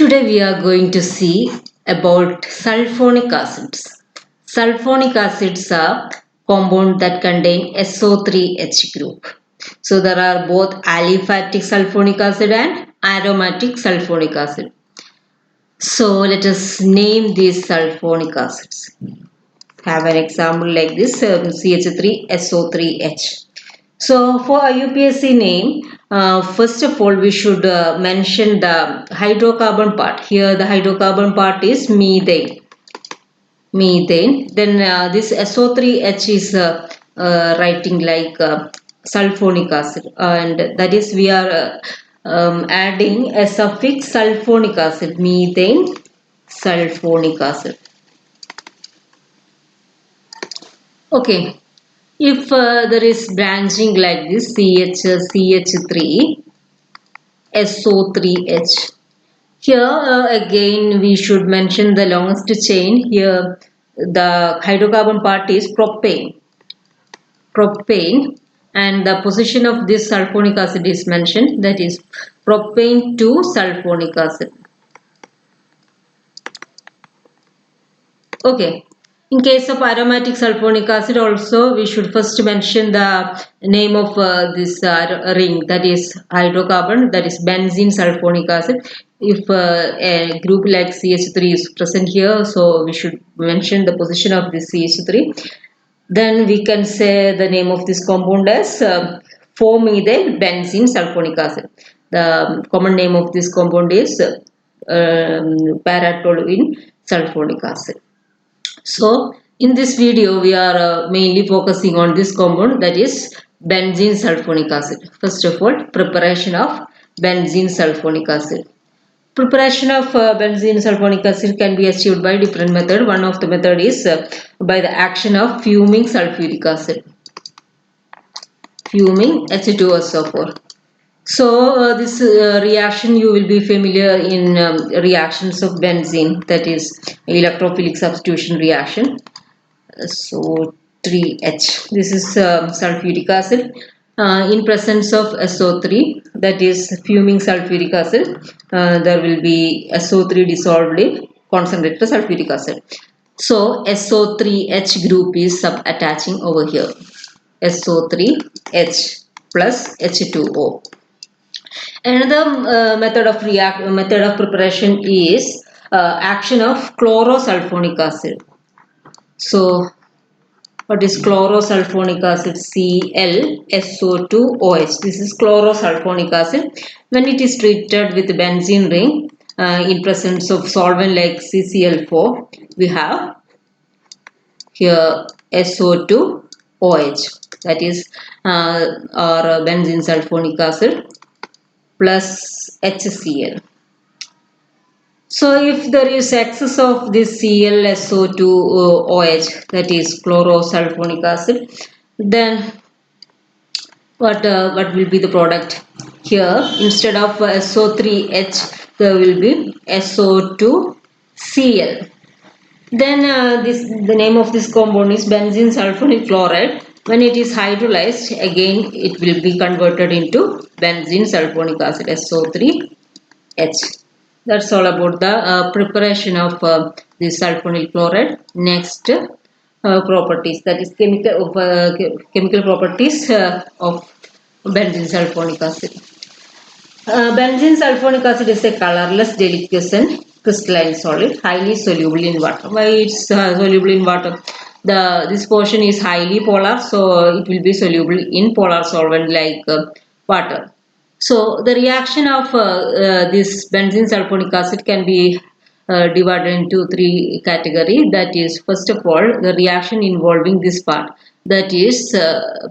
Today we are going to see about sulfonic acids. Sulfonic acids are compounds that contain SO3H group. So there are both aliphatic sulfonic acid and aromatic sulfonic acid. So let us name these sulfonic acids. Have an example like this CH3SO3H. So for a UPSC name, first of all we should mention the hydrocarbon part. Here the hydrocarbon part is methane. Then this SO3H is writing like sulfonic acid, and that is we are adding a suffix sulfonic acid, methane sulfonic acid. Okay. If there is branching like this CH3 SO3H, here again we should mention the longest chain. Here the hydrocarbon part is propane, and the position of this sulfonic acid is mentioned, that is propane to sulfonic acid. Okay. In case of aromatic sulfonic acid also, we should first mention the name of this ring, that is hydrocarbon, that is benzene sulfonic acid. If a group like CH3 is present here, so we should mention the position of this CH3. Then we can say the name of this compound as 4-methyl benzene sulfonic acid. The common name of this compound is para-toluene sulfonic acid. So in this video we are mainly focusing on this compound, that is benzene sulfonic acid. First of all, preparation of benzene sulfonic acid. Preparation of benzene sulfonic acid can be achieved by different method. One of the method is by the action of fuming sulfuric acid. Fuming H2SO4. So this reaction you will be familiar in reactions of benzene, that is electrophilic substitution reaction. So 3H, this is sulfuric acid in presence of SO3, that is fuming sulfuric acid. There will be SO3 dissolved in concentrated sulfuric acid. So SO3H group is sub-attaching over here, SO3H plus H2O. Another method of preparation is action of chlorosulfonic acid. So what is chlorosulfonic acid? ClSO2OH. This is chlorosulfonic acid. When it is treated with benzene ring in presence of solvent like CCl4, we have here SO2OH, that is or benzene sulfonic acid plus HCl. So if there is excess of this ClSO2OH, that is chlorosulfonic acid, then what will be the product? Here instead of SO3H there will be SO2Cl. Then the name of this compound is benzene sulfonic chloride. When it is hydrolyzed, again it will be converted into benzene sulfonic acid, SO3H. That's all about the preparation of this sulfonyl chloride. Next properties, that is chemical properties of benzene sulfonic acid. Benzene sulfonic acid is a colorless, deliquescent, crystalline solid, highly soluble in water. Why it's soluble in water? This portion is highly polar, so it will be soluble in polar solvent like water. So the reaction of this benzene sulfonic acid can be divided into three categories. That is, first of all, the reaction involving this part, that is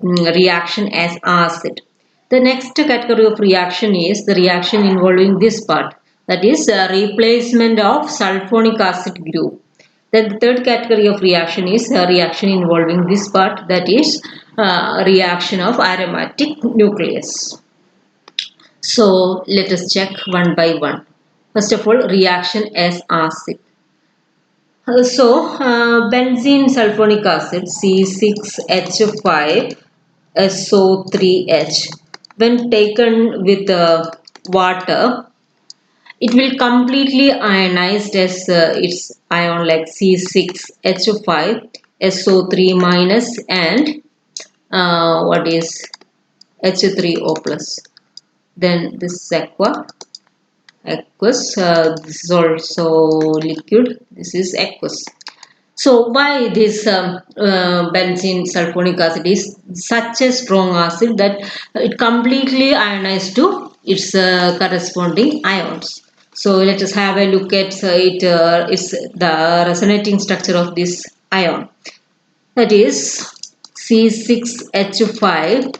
reaction as acid. The next category of reaction is the reaction involving this part, that is replacement of sulfonic acid group. Then the third category of reaction is a reaction involving this part, that is reaction of aromatic nucleus. So let us check one by one. First of all, reaction as acid. So benzene sulfonic acid C6H5SO3H, when taken with water, it will completely ionized as its ion like C6H5 SO3 minus and what is H3O plus. Then this is aqueous. This is also liquid. This is aqueous. So why this benzene sulfonic acid is such a strong acid that it completely ionized to its corresponding ions. So let us have a look at it's the resonating structure of this ion. That is C6H5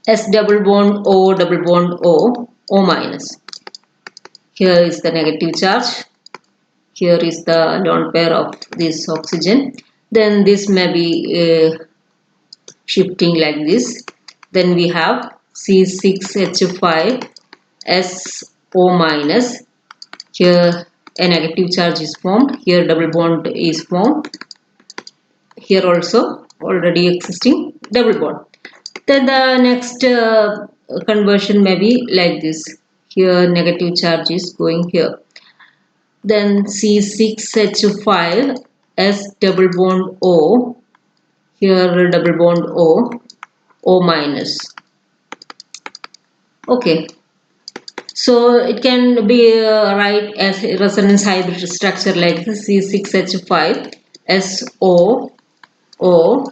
S double bond O minus. Here is the negative charge. Here is the lone pair of this oxygen. Then this may be shifting like this. Then we have C6H5 SO minus. Here a negative charge is formed. Here double bond is formed. Here also already existing double bond. Then the next conversion may be like this. Here negative charge is going here. Then C6H5 S double bond O. Here double bond O minus. Okay. So it can be right as a resonance hybrid structure like this C6H5 SO O.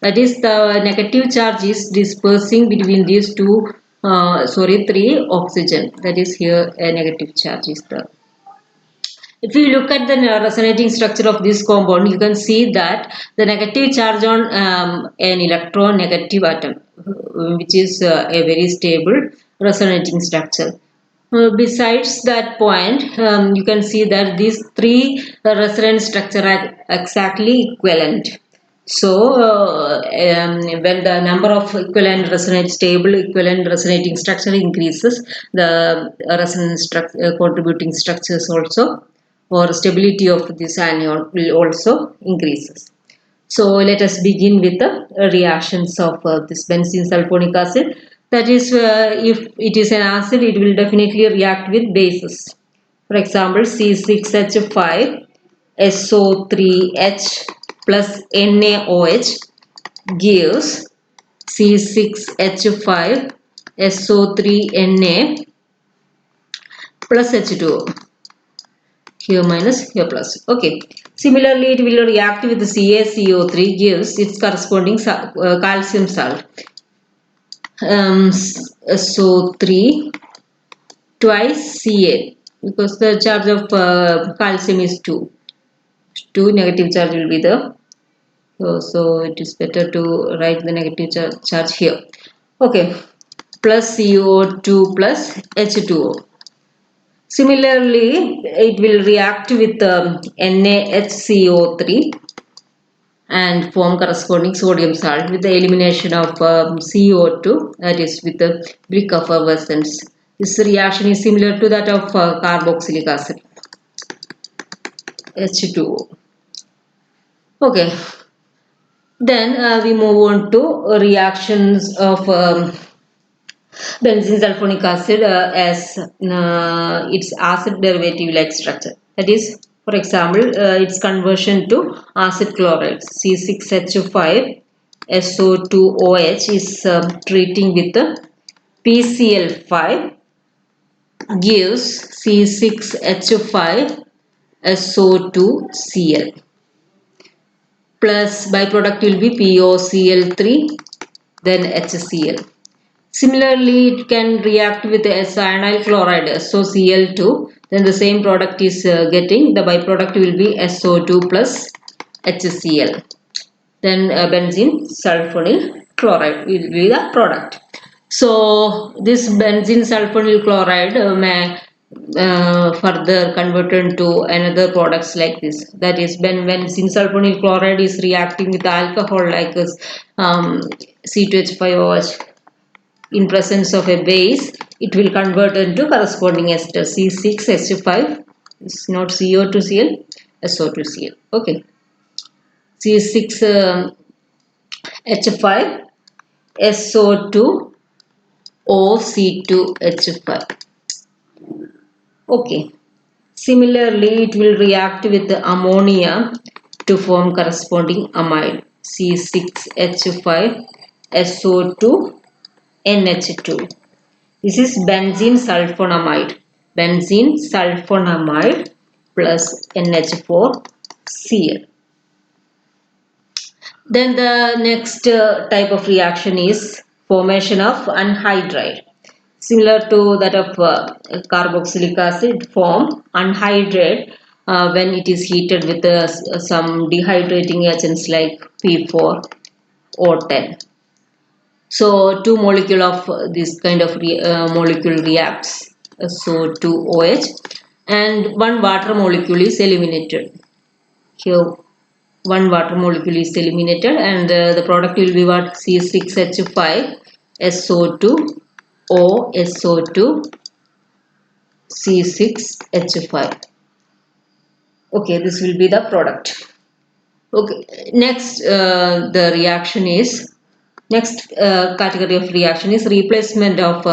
That is the negative charge is dispersing between these three oxygen. That is here a negative charge is there. If you look at the resonating structure of this compound, you can see that the negative charge on an electronegative atom, which is a very stable resonating structure. Besides that point, you can see that these three resonance structure are exactly equivalent. So, when the number of stable equivalent resonating structure increases, the resonance contributing structures also or stability of this anion will also increases. So let us begin with the reactions of this benzene sulfonic acid. That is, if it is an acid, it will definitely react with bases. For example, C6H5 SO3H plus NaOH gives C6H5 SO3Na plus H2O. Here minus, here plus. Okay. Similarly, it will react with CaCO3 gives its corresponding calcium salt. So 3 twice Ca because the charge of calcium is 2. 2 negative charge will be there. So it is better to write the negative charge here. Okay. Plus CO2 plus H2O. Similarly, it will react with NaHCO3 and form corresponding sodium salt with the elimination of CO2, that is with the brick effervescence. This reaction is similar to that of carboxylic acid, H2O. Okay. Then we move on to reactions of benzene sulfonic acid as its acid derivative like structure. That is, for example, its conversion to acid chloride C6H5 SO2OH is treating with the PCl5 gives C6H5 SO2Cl plus byproduct will be POCl3 then HCl. Similarly, it can react with S-ionyl chloride SOCl2. Then the same product is getting, the byproduct will be SO2 plus HCl. Then benzene sulfonyl chloride will be the product. So this benzene sulfonyl chloride may further converted to another products like this. That is when benzene sulfonyl chloride is reacting with alcohol like C2H5OH in presence of a base, it will convert into corresponding ester C6H5. It's not CO2Cl, SO2Cl. Okay. C6H5 SO2 OC2H5. Okay. Similarly, it will react with the ammonia to form corresponding amide C6H5SO2NH2. This is benzene sulfonamide. Benzene sulfonamide plus NH4Cl. Then the next type of reaction is formation of anhydride. Similar to that of carboxylic acid form anhydride when it is heated with some dehydrating agents like P4 or 10. So two molecule of this kind of molecule reacts. So 2OH and one water molecule is eliminated. Here one water molecule is eliminated and the product will be what? C6H5 SO2 O SO2 C6H5. Okay, this will be the product. Okay, next the reaction is next category of reaction is replacement of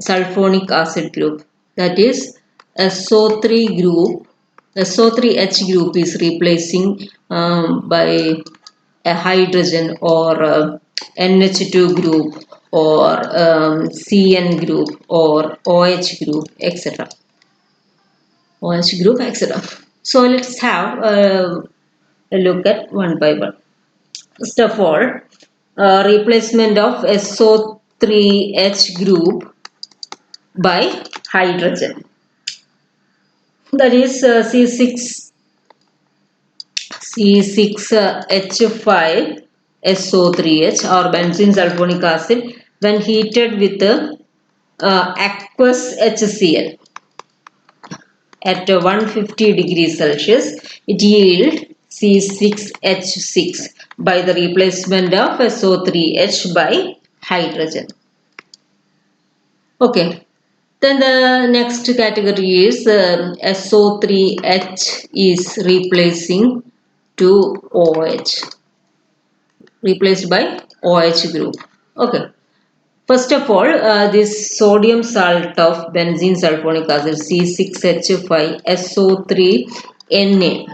sulfonic acid group, that is SO3 group. SO3H group is replacing by a hydrogen or NH2 group or CN group or OH group, etc. OH group, etc. So let's have a look at one by one. First of all, replacement of SO3H group by hydrogen, that is C6H5 SO3H or benzene sulfonic acid when heated with aqueous HCl at 150 degrees Celsius, it yields C6H6 by the replacement of SO3H by hydrogen. Okay. Then the next category is SO3H is replacing to OH, replaced by OH group. Okay. First of all, this sodium salt of benzene sulfonic acid C6H5SO3Na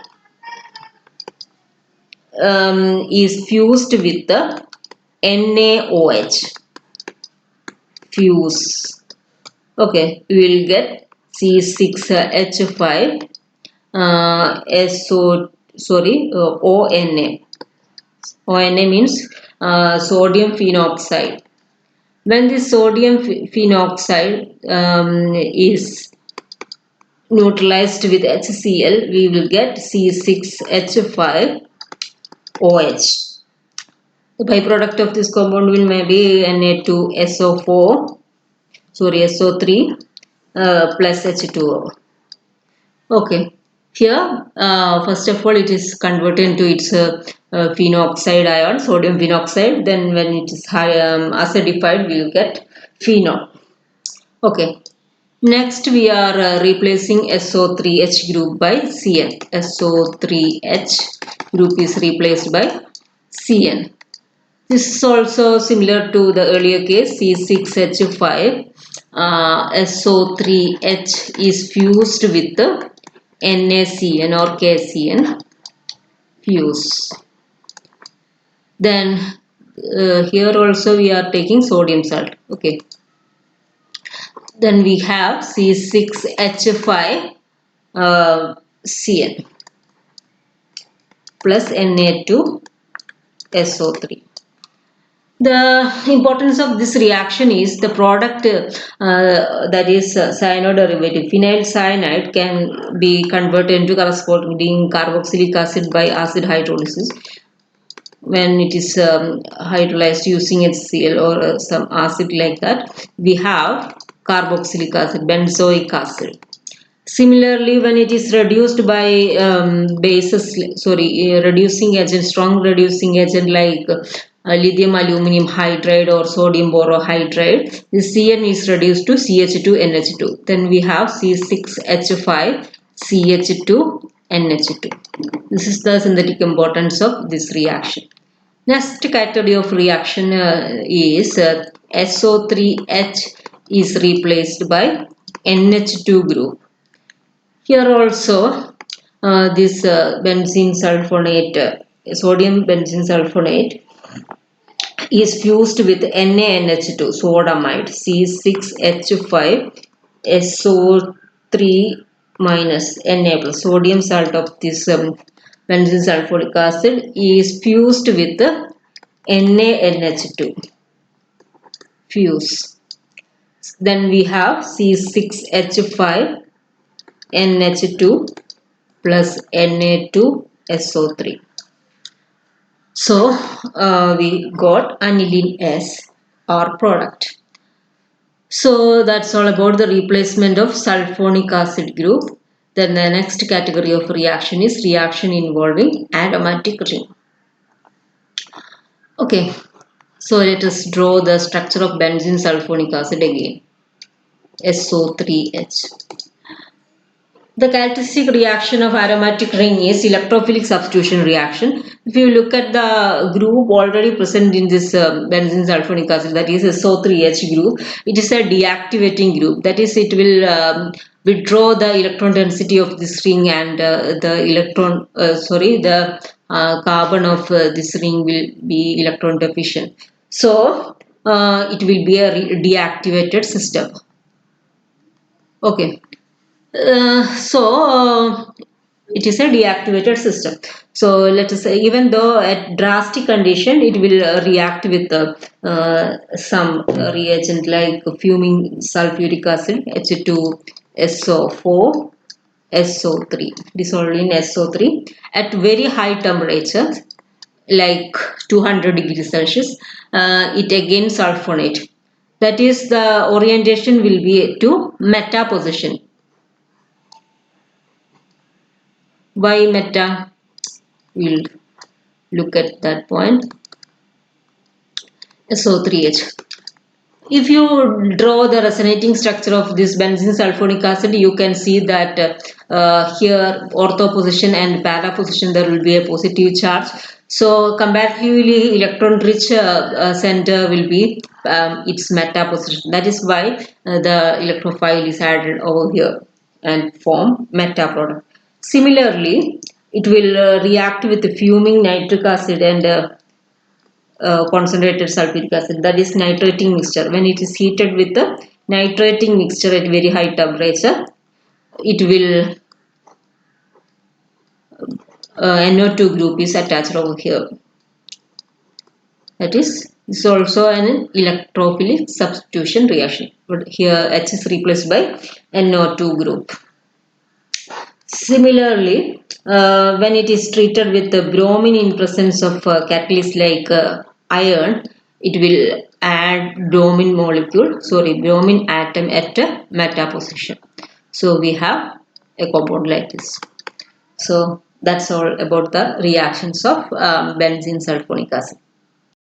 is fused with the NaOH. Fuse. Okay, we will get C6H5 ONA. ONA means sodium phenoxide. When this sodium phenoxide is neutralized with HCl, we will get C6H5OH. The byproduct of this compound will maybe Na2SO4, SO3 plus H2O. Okay, here first of all it is converted into its phenoxide ion, sodium phenoxide. Then when it is acidified, we will get phenol. Okay, next we are replacing SO3H group by CN. SO3H group is replaced by CN. This is also similar to the earlier case, C6H5 SO3H is fused with the NaCN or KCN fuse. Then here also we are taking sodium salt. Okay. Then we have C6H5 CN plus Na2SO3. The importance of this reaction is the product that is cyanoderivative phenyl cyanide can be converted into corresponding carboxylic acid by acid hydrolysis. When it is hydrolyzed using HCl or some acid like that, we have carboxylic acid, benzoic acid. Similarly, when it is reduced by reducing agent, strong reducing agent like lithium aluminum hydride or sodium borohydride, the CN is reduced to CH2NH2. Then we have C6H5CH2NH2. This is the synthetic importance of this reaction. Next category of reaction is SO3H is replaced by NH2 group. Here also this benzene sulfonate, sodium benzene sulfonate is fused with NaNH2 sodamide C6H5 SO3 minus Na plus. Sodium salt of this benzene sulfonic acid is fused with NaNH2 fuse. Then we have C6H5 NH2 plus Na2SO3. So we got aniline as our product. So that's all about the replacement of sulfonic acid group. Then the next category of reaction is reaction involving aromatic ring. Okay, so let us draw the structure of benzene sulfonic acid again. SO3H. The characteristic reaction of aromatic ring is electrophilic substitution reaction. If you look at the group already present in this benzene sulfonic acid, that is SO3H group, it is a deactivating group. That is, it will withdraw the electron density of this ring, and the carbon of this ring will be electron deficient. So it will be a deactivated system. Okay. It is a deactivated system. So let us say, even though at drastic condition, it will react with some reagent like fuming sulfuric acid H2SO4 SO3 dissolved in SO3 at very high temperature like 200 degrees Celsius. It again sulfonate. That is, the orientation will be to meta position. Why meta? We'll look at that point. SO3H. If you draw the resonating structure of this benzene sulfonic acid, you can see that here ortho position and para position there will be a positive charge. So comparatively electron rich center will be its meta position. That is why the electrophile is added over here and form meta product. Similarly, it will react with the fuming nitric acid and concentrated sulfuric acid, that is nitrating mixture. When it is heated with the nitrating mixture at very high temperature, it will NO2 group is attached over here. That is, this is also an electrophilic substitution reaction. But here H is replaced by NO2 group. Similarly, when it is treated with the bromine in presence of catalyst like iron, it will add bromine atom at a meta position. So we have a compound like this. So that's all about the reactions of benzene sulfonic acid.